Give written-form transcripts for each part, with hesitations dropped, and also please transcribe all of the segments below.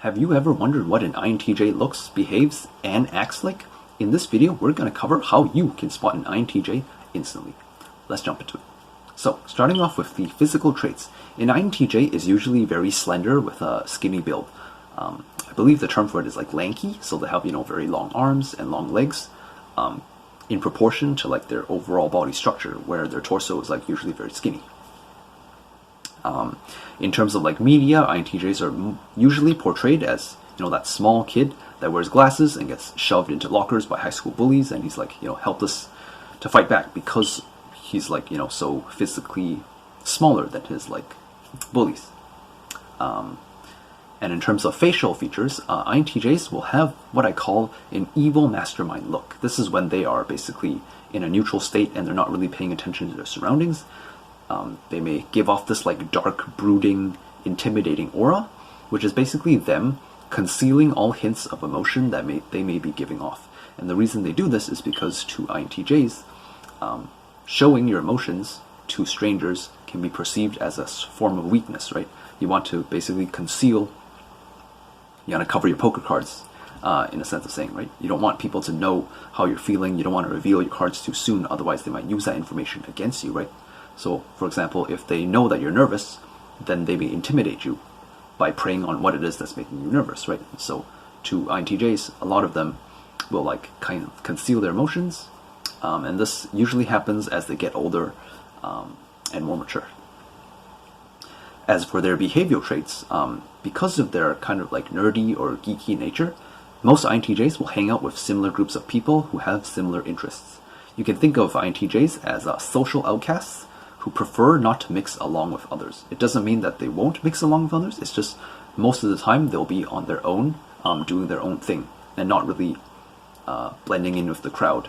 Have you ever wondered what an INTJ looks, behaves, and acts like? In this video, we're going to cover how you can spot an INTJ instantly. Let's jump into it. So, starting off with the physical traits. An INTJ is usually very slender with a skinny build. I believe the term for it is like lanky, so they have, very long arms and long legs in proportion to like their overall body structure, where their torso is like usually very skinny. In terms of like media, INTJs are usually portrayed as, that small kid that wears glasses and gets shoved into lockers by high school bullies, and he's like, helpless to fight back because he's like, so physically smaller than his like bullies. And in terms of facial features, INTJs will have what I call an evil mastermind look. This is when they are basically in a neutral state and they're not really paying attention to their surroundings. They may give off this like dark, brooding, intimidating aura, which is basically them concealing all hints of emotion that they may be giving off. And the reason they do this is because to INTJs, showing your emotions to strangers can be perceived as a form of weakness, right? You want to basically conceal, you want to cover your poker cards, in a sense of saying, right? You don't want people to know how you're feeling, you don't want to reveal your cards too soon, otherwise they might use that information against you, right? So, for example, if they know that you're nervous, then they may intimidate you by preying on what it is that's making you nervous, right? So, to INTJs, a lot of them will like kind of conceal their emotions, and this usually happens as they get older and more mature. As for their behavioral traits, because of their kind of like nerdy or geeky nature, most INTJs will hang out with similar groups of people who have similar interests. You can think of INTJs as social outcasts who prefer not to mix along with others. It doesn't mean that they won't mix along with others, it's just most of the time they'll be on their own, doing their own thing, and not really blending in with the crowd.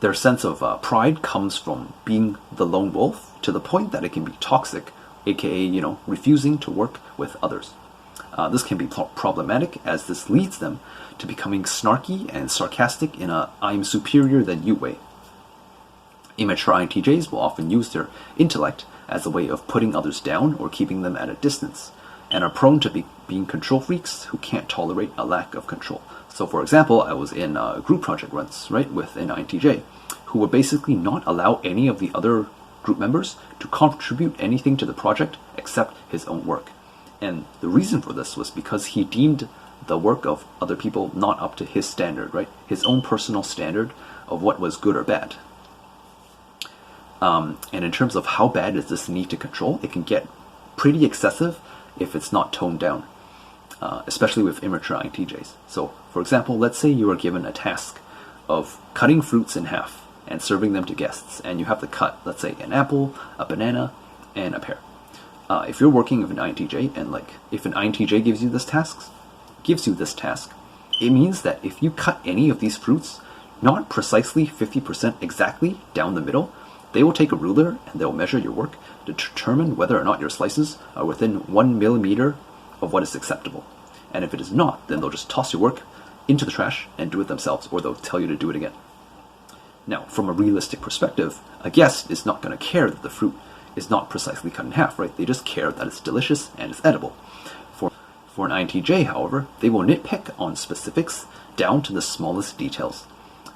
Their sense of pride comes from being the lone wolf to the point that it can be toxic, aka, refusing to work with others. This can be problematic, as this leads them to becoming snarky and sarcastic in a "I'm superior than you" way. Immature INTJs will often use their intellect as a way of putting others down or keeping them at a distance, and are prone to being control freaks who can't tolerate a lack of control. So for example, I was in group project runs, right, with an INTJ, who would basically not allow any of the other group members to contribute anything to the project except his own work. And the reason for this was because he deemed the work of other people not up to his standard, right? His own personal standard of what was good or bad. And in terms of how bad is this need to control, it can get pretty excessive if it's not toned down, especially with immature INTJs. So, for example, let's say you are given a task of cutting fruits in half and serving them to guests, and you have to cut, let's say, an apple, a banana, and a pear. If you're working with an INTJ, and like if an INTJ gives you this task, it means that if you cut any of these fruits, not precisely 50% exactly down the middle, they will take a ruler and they'll measure your work to determine whether or not your slices are within 1 millimeter of what is acceptable. And if it is not, then they'll just toss your work into the trash and do it themselves, or they'll tell you to do it again. Now, from a realistic perspective, a guest is not going to care that the fruit is not precisely cut in half, right? They just care that it's delicious and it's edible. For an INTJ, however, they will nitpick on specifics down to the smallest details.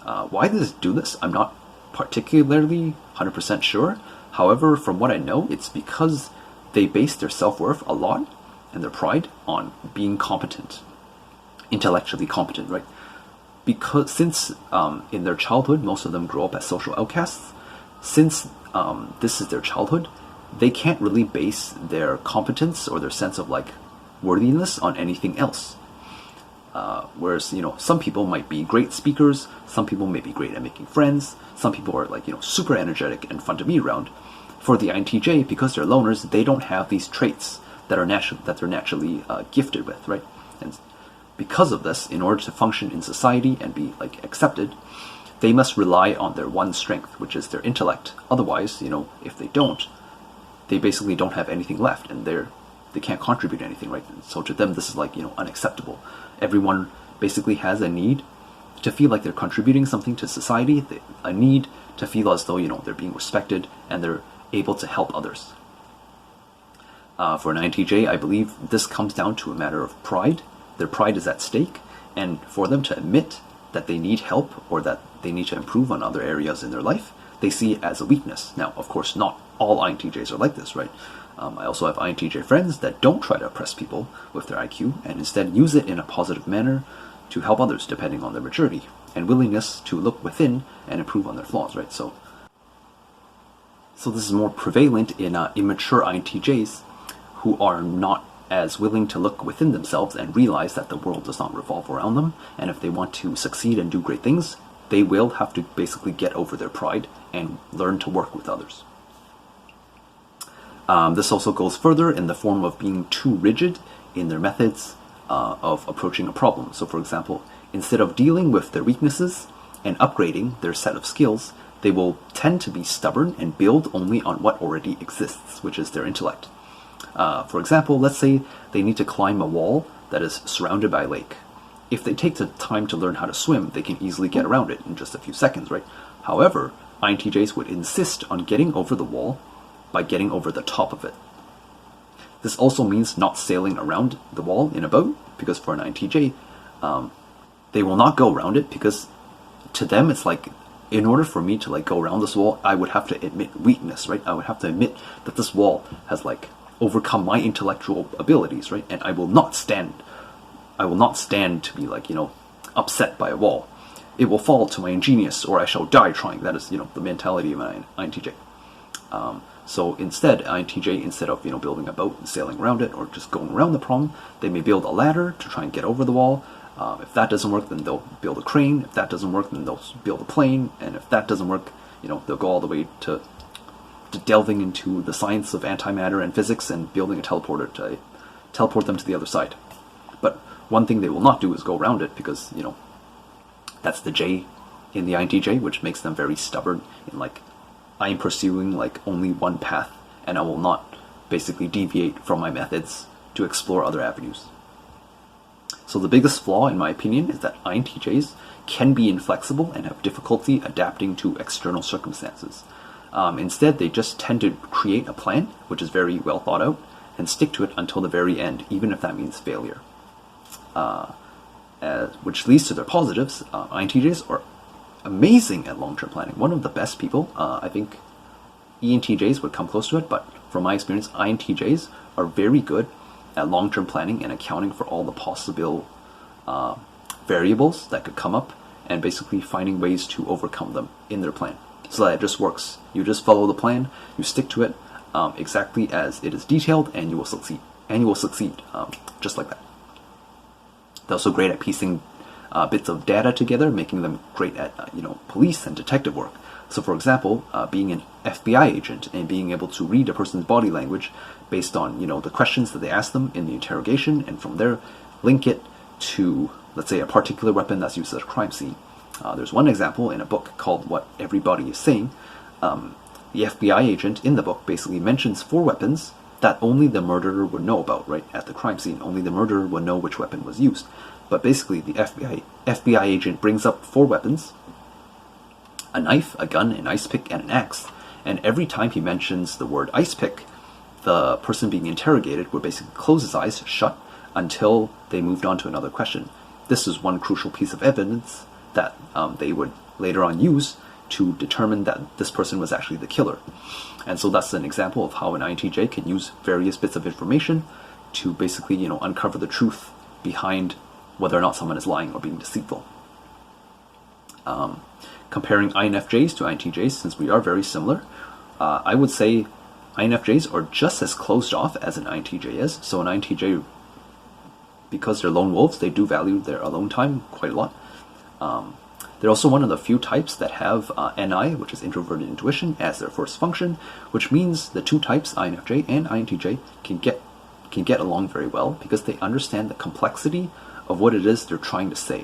Why they do this, I'm not particularly 100% sure. However, from what I know, it's because they base their self-worth a lot and their pride on being competent, intellectually competent, right? Because since in their childhood, most of them grow up as social outcasts, since this is their childhood, they can't really base their competence or their sense of like worthiness on anything else. Whereas, some people might be great speakers, some people may be great at making friends, some people are like, super energetic and fun to be around. For the INTJ, because they're loners, they don't have these traits that they're naturally gifted with, right? And because of this, in order to function in society and be like accepted, they must rely on their one strength, which is their intellect. Otherwise, if they don't, they basically don't have anything left, and they can't contribute anything, right? And so to them, this is like, unacceptable. Everyone basically has a need to feel like they're contributing something to society, a need to feel as though, they're being respected and they're able to help others. For an INTJ, I believe this comes down to a matter of pride. Their pride is at stake, and for them to admit that they need help or that they need to improve on other areas in their life, they see it as a weakness. Now, of course, not all INTJs are like this, right? I also have INTJ friends that don't try to oppress people with their IQ and instead use it in a positive manner to help others depending on their maturity and willingness to look within and improve on their flaws, right? So this is more prevalent in immature INTJs who are not as willing to look within themselves and realize that the world does not revolve around them, and if they want to succeed and do great things, they will have to basically get over their pride and learn to work with others. This also goes further in the form of being too rigid in their methods of approaching a problem. So for example, instead of dealing with their weaknesses and upgrading their set of skills, they will tend to be stubborn and build only on what already exists, which is their intellect. For example, let's say they need to climb a wall that is surrounded by a lake. If they take the time to learn how to swim, they can easily get around it in just a few seconds, right? However, INTJs would insist on getting over the wall by getting over the top of it. This also means not sailing around the wall in a boat, because for an INTJ, they will not go around it, because to them it's like, in order for me to go around this wall, I would have to admit weakness, right? I would have to admit that this wall has overcome my intellectual abilities, right? And I will not stand to be upset by a wall. It will fall to my ingenious, or I shall die trying. That is, the mentality of an INTJ. So instead, INTJ, instead of building a boat and sailing around it, or just going around the problem, they may build a ladder to try and get over the wall. If that doesn't work, then they'll build a crane. If that doesn't work, then they'll build a plane. And if that doesn't work, they'll go all the way to delving into the science of antimatter and physics and building a teleporter to teleport them to the other side. But one thing they will not do is go around it, because that's the J in the INTJ, which makes them very stubborn in I am pursuing only one path, and I will not basically deviate from my methods to explore other avenues. So the biggest flaw, in my opinion, is that INTJs can be inflexible and have difficulty adapting to external circumstances. Instead, they just tend to create a plan, which is very well thought out, and stick to it until the very end, even if that means failure. Which leads to their positives. INTJs are amazing at long-term planning. One of the best people. I think ENTJs would come close to it, but from my experience, INTJs are very good at long-term planning and accounting for all the possible variables that could come up, and basically finding ways to overcome them in their plan, so that it just works. You just follow the plan, you stick to it exactly as it is detailed, and you will succeed. Just like that. They're also great at piecing bits of data together, making them great at police and detective work. So for example, being an FBI agent and being able to read a person's body language based on the questions that they ask them in the interrogation, and from there link it to, let's say, a particular weapon that's used at a crime scene. There's one example in a book called What Everybody is Saying. The FBI agent in the book basically mentions 4 weapons that only the murderer would know about, right, at the crime scene. Only the murderer would know which weapon was used. But basically, the FBI agent brings up 4 weapons: a knife, a gun, an ice pick, and an axe. And every time he mentions the word ice pick, the person being interrogated would basically close his eyes shut until they moved on to another question. This is one crucial piece of evidence that they would later on use to determine that this person was actually the killer. And so that's an example of how an INTJ can use various bits of information to basically, uncover the truth behind whether or not someone is lying or being deceitful. Comparing INFJs to INTJs, since we are very similar, I would say INFJs are just as closed off as an INTJ is. So an INTJ, because they're lone wolves, they do value their alone time quite a lot. They're also one of the few types that have NI, which is introverted intuition, as their first function, which means the 2 types, INFJ and INTJ, can get along very well because they understand the complexity of what it is they're trying to say,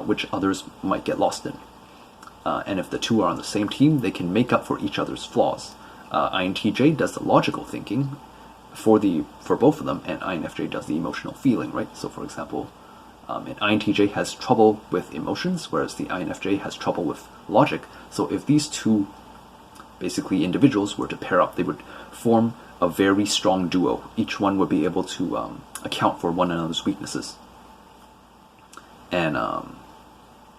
which others might get lost in. And if the 2 are on the same team, they can make up for each other's flaws. INTJ does the logical thinking for both of them, and INFJ does the emotional feeling, right? So for example, an INTJ has trouble with emotions, whereas the INFJ has trouble with logic. So if these 2 basically individuals were to pair up, they would form a very strong duo. Each one would be able to account for one another's weaknesses. And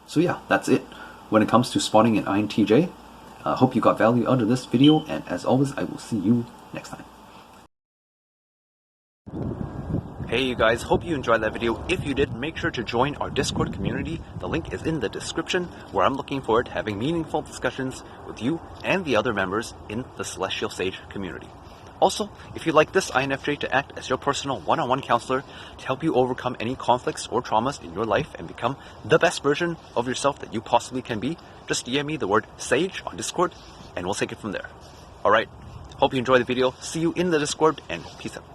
so yeah, that's it when it comes to spotting an INTJ. Hope you got value out of this video, and as always, I will see you next time. Hey you guys, hope you enjoyed that video. If you did, make sure to join our Discord community. The link is in the description, where I'm looking forward to having meaningful discussions with you and the other members in the Celestial Sage community. Also, if you'd like this INFJ to act as your personal one-on-one counselor to help you overcome any conflicts or traumas in your life and become the best version of yourself that you possibly can be, just DM me the word SAGE on Discord and we'll take it from there. Alright, hope you enjoyed the video. See you in the Discord, and peace out.